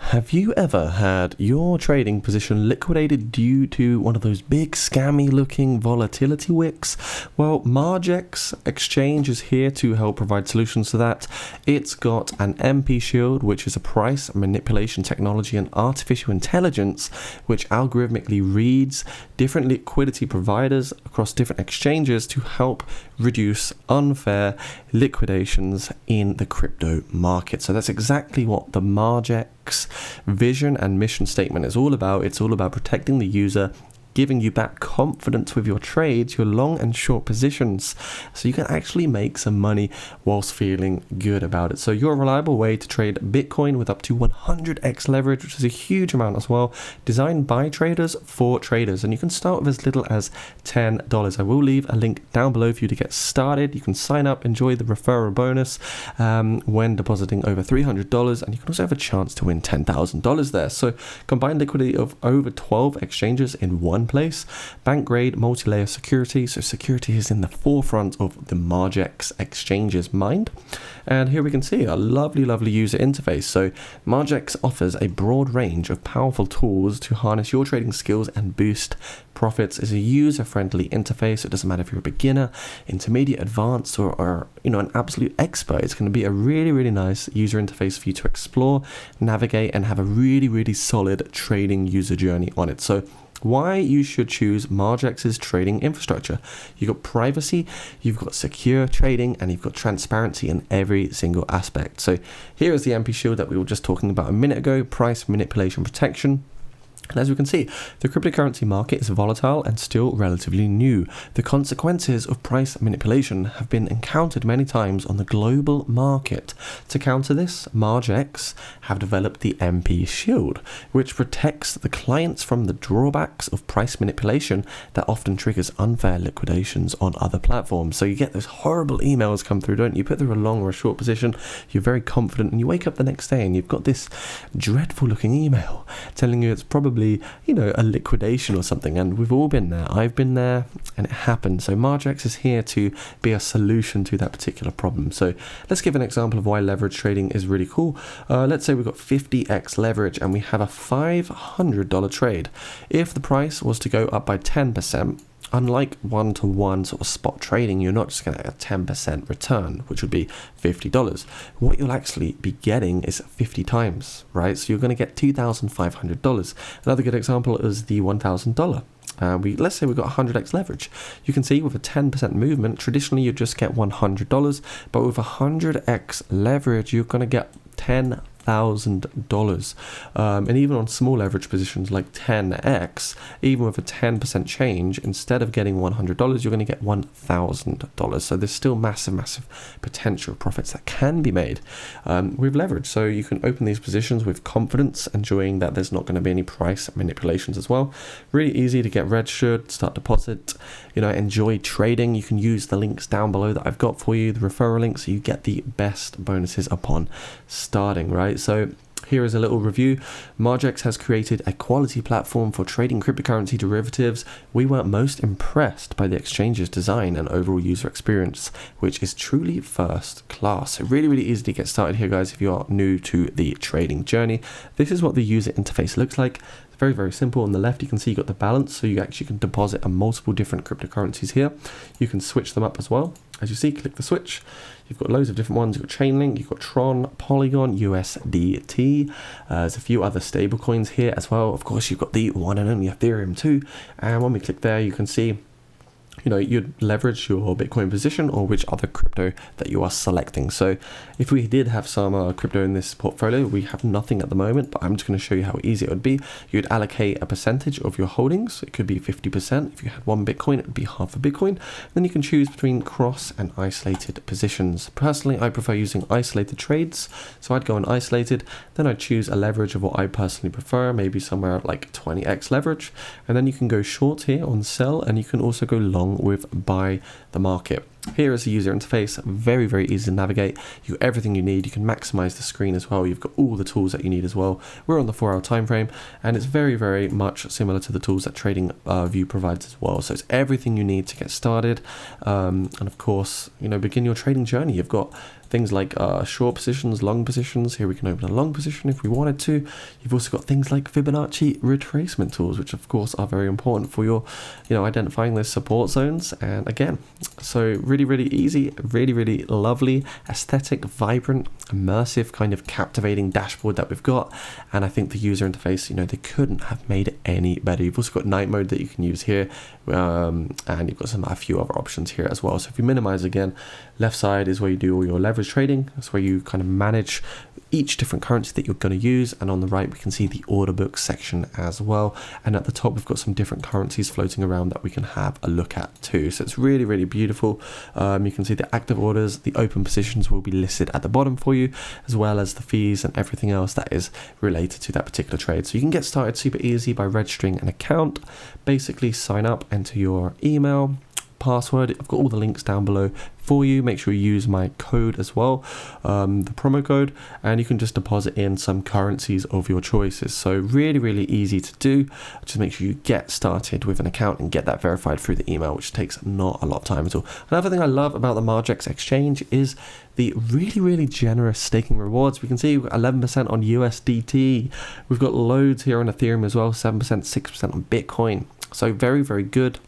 Have you ever had your trading position liquidated due to one of those big scammy looking volatility wicks? Well, MargeX exchange is here to help provide solutions to that. It's got an MP shield, which is a price manipulation technology and artificial intelligence, which algorithmically reads different liquidity providers across different exchanges to help reduce unfair liquidations in the crypto market. So that's exactly what the MargeX vision and mission statement is all about. It's all about protecting the user, giving you back confidence with your trades, your long and short positions, so you can actually make some money whilst feeling good about it. So you're a reliable way to trade Bitcoin with up to 100x leverage, which is a huge amount as well, designed by traders for traders. And you can start with as little as $10. I will leave a link down below for you to get started. You can sign up, enjoy the referral bonus when depositing over $300, and you can also have a chance to win $10,000 there. So combined liquidity of over 12 exchanges in one place, bank grade multi-layer security, so security is in the forefront of the MargeX exchange's mind. And here we can see a lovely user interface. So MargeX offers a broad range of powerful tools to harness your trading skills and boost profits. Is a user-friendly interface. It doesn't matter if you're a beginner, intermediate, advanced, or an absolute expert. It's going to be a really nice user interface for you to explore, navigate, and have a really solid trading user journey on it. So why you should choose MargeX's trading infrastructure. You've got privacy, you've got secure trading, and you've got transparency in every single aspect. So here is the MP shield that we were just talking about a minute ago, price manipulation protection. And as we can see, the cryptocurrency market is volatile and still relatively new. The consequences of price manipulation have been encountered many times on the global market. To counter this, MargeX have developed the MP Shield, which protects the clients from the drawbacks of price manipulation that often triggers unfair liquidations on other platforms. So you get those horrible emails come through, don't you? Put through a long or a short position, you're very confident, and you wake up the next day and you've got this dreadful looking email telling you it's probably a liquidation or something. And we've all been there. I've been there, and it happened. So MargeX is here to be a solution to that particular problem. So let's give an example of why leverage trading is really cool. Let's say we've got 50x leverage and we have a $500 trade. If the price was to go up by 10%, unlike one-to-one sort of spot trading, you're not just going to get a 10% return, which would be $50. What you'll actually be getting is 50 times, right? So you're going to get $2,500. Another good example is the $1,000. Let's say we've got 100x leverage. You can see with a 10% movement, traditionally you just get $100, but with 100x leverage, you're going to get $10,000. And even on small leverage positions like 10x, even with a 10% change, instead of getting $100, you're going to get $1,000. So there's still massive potential profits that can be made with leverage. So you can open these positions with confidence, enjoying that there's not going to be any price manipulations as well. Really easy to get registered, start deposit, enjoy trading. You can use the links down below that I've got for you, the referral links, so you get the best bonuses upon starting, right? So here is a little review. MargeX has created a quality platform for trading cryptocurrency derivatives. We were most impressed by the exchange's design and overall user experience, which is truly first class. So really easy to get started here, guys, if you are new to the trading journey. This is what the user interface looks like. Very simple. On the left, you can see you've got the balance, so you actually can deposit on multiple different cryptocurrencies here. You can switch them up as well. As you see, click the switch. You've got loads of different ones. You've got Chainlink, you've got Tron, Polygon, USDT. There's a few other stable coins here as well. Of course, you've got the one and only Ethereum too. And when we click there, you can see you'd leverage your Bitcoin position or which other crypto that you are selecting. So if we did have some crypto in this portfolio, we have nothing at the moment, but I'm just going to show you how easy it would be. You'd allocate a percentage of your holdings. It could be 50%. If you had one Bitcoin, it would be half a Bitcoin. Then you can choose between cross and isolated positions. Personally, I prefer using isolated trades. So I'd go on isolated, then I'd choose a leverage of what I personally prefer, maybe somewhere like 20x leverage. And then you can go short here on sell, and you can also go long with buy the market. Here is the user interface, very easy to navigate. You've got everything you need. You can maximize the screen as well. You've got all the tools that you need as well. We're on the 4-hour time frame, and it's very much similar to the tools that Trading View provides as well. So it's everything you need to get started, and of course, begin your trading journey. You've got things like short positions, long positions. Here we can open a long position if we wanted to. You've also got things like Fibonacci retracement tools, which of course are very important for your, identifying those support zones. And again, so really, really easy, really, really lovely, aesthetic, vibrant, immersive, kind of captivating dashboard that we've got. And I think the user interface, they couldn't have made it any better. You've also got night mode that you can use here, and you've got a few other options here as well. So if you minimize again, left side is where you do all your leverage trading. That's where you kind of manage each different currency that you're going to use, and on the right we can see the order book section as well, and at the top we've got some different currencies floating around that we can have a look at too. So it's really, really beautiful. You can see the active orders, the open positions will be listed at the bottom for you, as well as the fees and everything else that is related to that particular trade. So you can get started super easy by registering an account. Basically sign up, enter your email, password. I've got all the links down below for you. Make sure you use my code as well, the promo code, and you can just deposit in some currencies of your choices. So really, really easy to do. Just make sure you get started with an account and get that verified through the email, which takes not a lot of time at all. Another thing I love about the MargeX exchange is the really, really generous staking rewards. We can see we've got 11% on USDT. We've got loads here on Ethereum as well, 7%, 6% on Bitcoin. So very, very good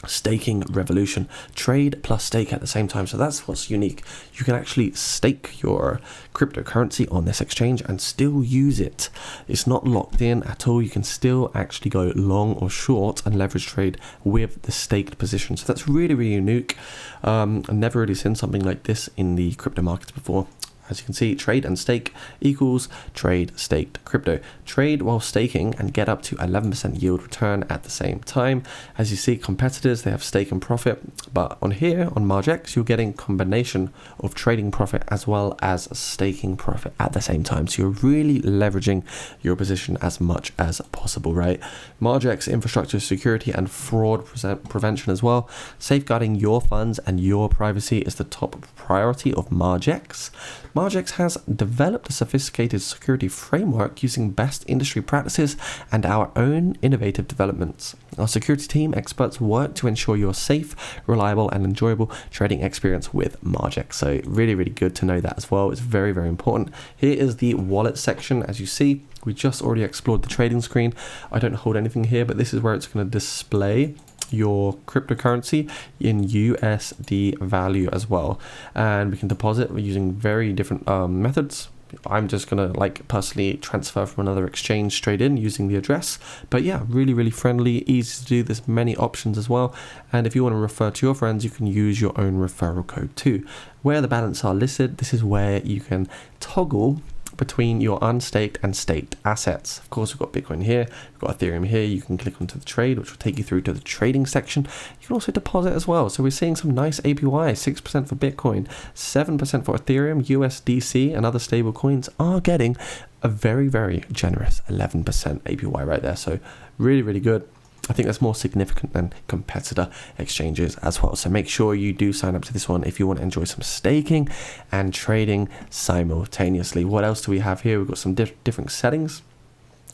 staking revolution. Trade plus stake at the same time. So that's what's unique. You can actually stake your cryptocurrency on this exchange and still use it. It's not locked in at all. You can still actually go long or short and leverage trade with the staked position. So that's really, really unique. I've never really seen something like this in the crypto markets before. As you can see, trade and stake equals trade staked crypto. Trade while staking and get up to 11% yield return at the same time. As you see, competitors, they have stake and profit, but on here, on MargeX, you're getting combination of trading profit as well as staking profit at the same time. So you're really leveraging your position as much as possible, right? MargeX infrastructure security and fraud prevention as well. Safeguarding your funds and your privacy is the top priority of MargeX. MargeX has developed a sophisticated security framework using best industry practices and our own innovative developments. Our security team experts work to ensure your safe, reliable, and enjoyable trading experience with MargeX. So really, really good to know that as well. It's very, very important. Here is the wallet section. As you see, we just already explored the trading screen. I don't hold anything here, but this is where it's going to display your cryptocurrency in USD value as well, and we can deposit using very different methods. I'm just gonna personally transfer from another exchange straight in using the address, but yeah, really, really friendly, easy to do. There's many options as well, and if you want to refer to your friends, you can use your own referral code too. Where the balance are listed, this is where you can toggle between your unstaked and staked assets. Of course, we've got Bitcoin here, we've got Ethereum here. You can click onto the trade, which will take you through to the trading section. You can also deposit as well. So we're seeing some nice APY, 6% for Bitcoin, 7% for Ethereum, USDC, and other stable coins are getting a very, very generous 11% APY right there. So really, really good. I think that's more significant than competitor exchanges as well. So make sure you do sign up to this one if you want to enjoy some staking and trading simultaneously. What else do we have here? We've got some different settings.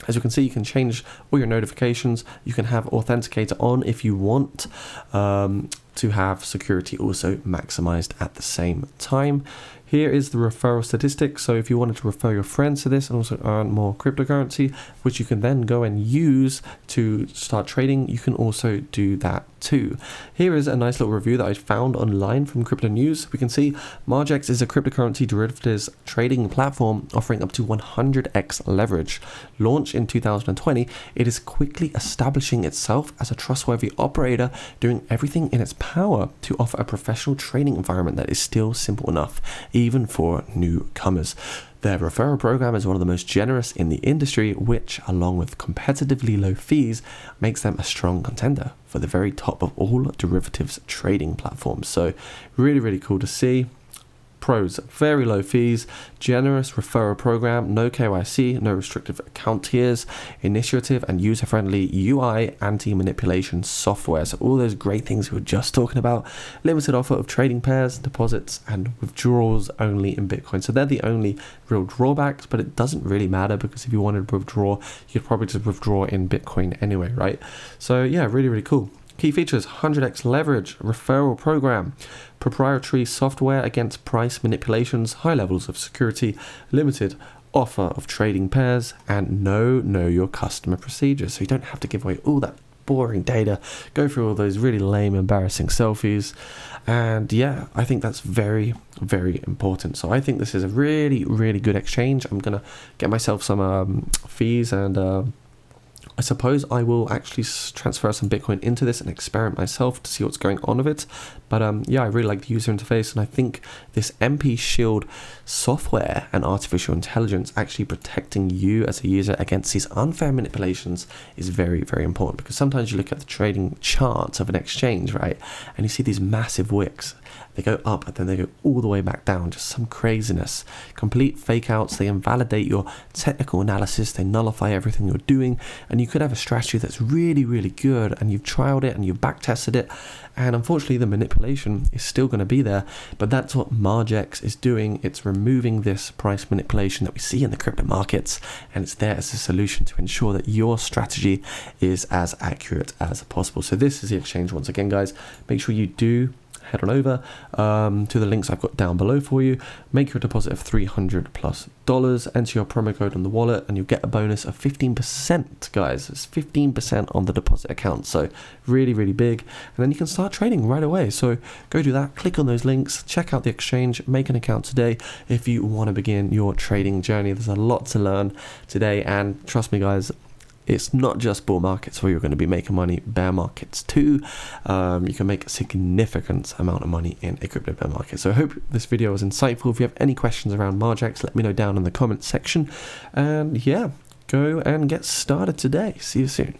As you can see, you can change all your notifications. You can have Authenticator on if you want to have security also maximized at the same time. Here is the referral statistics. So if you wanted to refer your friends to this and also earn more cryptocurrency, which you can then go and use to start trading, you can also do that too. Here is a nice little review that I found online from Crypto News. We can see MargeX is a cryptocurrency derivatives trading platform offering up to 100x leverage. Launched in 2020, it is quickly establishing itself as a trustworthy operator, doing everything in its power to offer a professional trading environment that is still simple enough, even for newcomers. Their referral program is one of the most generous in the industry, which, along with competitively low fees, makes them a strong contender for the very top of all derivatives trading platforms. So really, really cool to see. Pros: very low fees, generous referral program, no KYC, no restrictive account tiers, initiative and user-friendly UI, anti-manipulation software. So all those great things we were just talking about. Limited offer of trading pairs, deposits, and withdrawals only in Bitcoin. So they're the only real drawbacks, but it doesn't really matter because if you wanted to withdraw, you'd probably just withdraw in Bitcoin anyway, right? So yeah, really, really cool. Key features: 100x leverage, referral program, proprietary software against price manipulations, high levels of security, limited offer of trading pairs, and know your customer procedures. So you don't have to give away all that boring data, go through all those really lame, embarrassing selfies. And yeah, I think that's very, very important. So I think this is a really, really good exchange. I'm gonna get myself some fees, and I suppose I will actually transfer some Bitcoin into this and experiment myself to see what's going on with it. But yeah, I really like the user interface, and I think this MP Shield software and artificial intelligence actually protecting you as a user against these unfair manipulations is very, very important, because sometimes you look at the trading charts of an exchange, right, and you see these massive wicks. They go up and then they go all the way back down, just some craziness. Complete fake outs, they invalidate your technical analysis, they nullify everything you're doing, and you could have a strategy that's really, really good, and you've trialed it and you've back tested it, and unfortunately the manipulation is still going to be there. But that's what MargeX is doing. It's removing this price manipulation that we see in the crypto markets, and it's there as a solution to ensure that your strategy is as accurate as possible. So this is the exchange once again, guys. Make sure you do head on over to the links I've got down below for you. Make your deposit of $300+, enter your promo code on the wallet, and you'll get a bonus of 15%, guys. It's 15% on the deposit account, so really, really big. And then you can start trading right away. So go do that, click on those links, check out the exchange, make an account today if you want to begin your trading journey. There's a lot to learn today, and trust me, guys, it's not just bull markets where you're going to be making money, bear markets too. You can make a significant amount of money in a crypto bear market. So I hope this video was insightful. If you have any questions around MargeX, let me know down in the comments section. And yeah, go and get started today. See you soon.